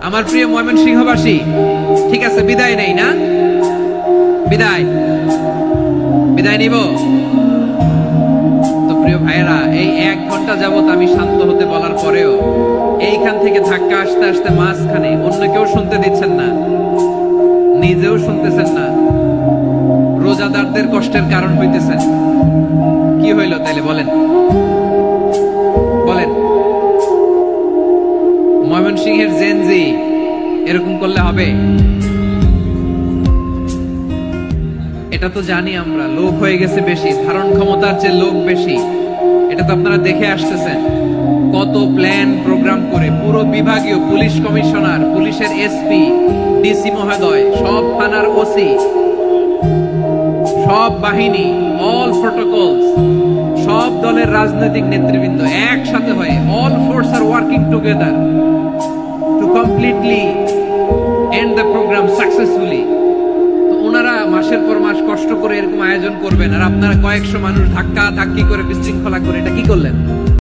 আমার প্রিয় ময়মনসিংহবাসী, ঠিক আছে, বিদায় নেই না? বিদায় বিদায় নিব তো। প্রিয় ভাইয়েরা, এই 1 ঘন্টা যাবত আমি শান্ত হতে বলার পরেও এইখান থেকে ধাক্কা আসতে আসতে মাঝখানে অন্য কেউ শুনতে দিচ্ছেন না, নিজেও শুনতেছেন না, রোজাদারদের কষ্টের কারণ হইতেছেন। কি হইল তাইলে বলেন? বলেন, ময়মনসিংহের জেনজি এরকম করলে হবে? এটা তো জানি আমরা, লোক হয়ে গেছে বেশি, ধারণ ক্ষমতার চেয়ে লোক বেশি। এটা তো আপনারা দেখে আসতেছেন, কত প্ল্যান প্রোগ্রাম করে পুরো বিভাগীয় পুলিশ কমিশনার, পুলিশের এসপি, ডিসি মহোদয়, সব থানার ওসি, সব বাহিনী, অল প্রোটোকলস, সব দলের রাজনৈতিক নেতৃবৃন্দ একসাথে হয়ে, all force are working together to completely end the program successfully. তো ওনারা মাসের পর মাস কষ্ট করে এরকম আয়োজন করবেন, আর আপনারা কয়েকশো মানুষ ধাক্কা ধাক্কি করে বিশৃঙ্খলা করে এটা কি করলেন?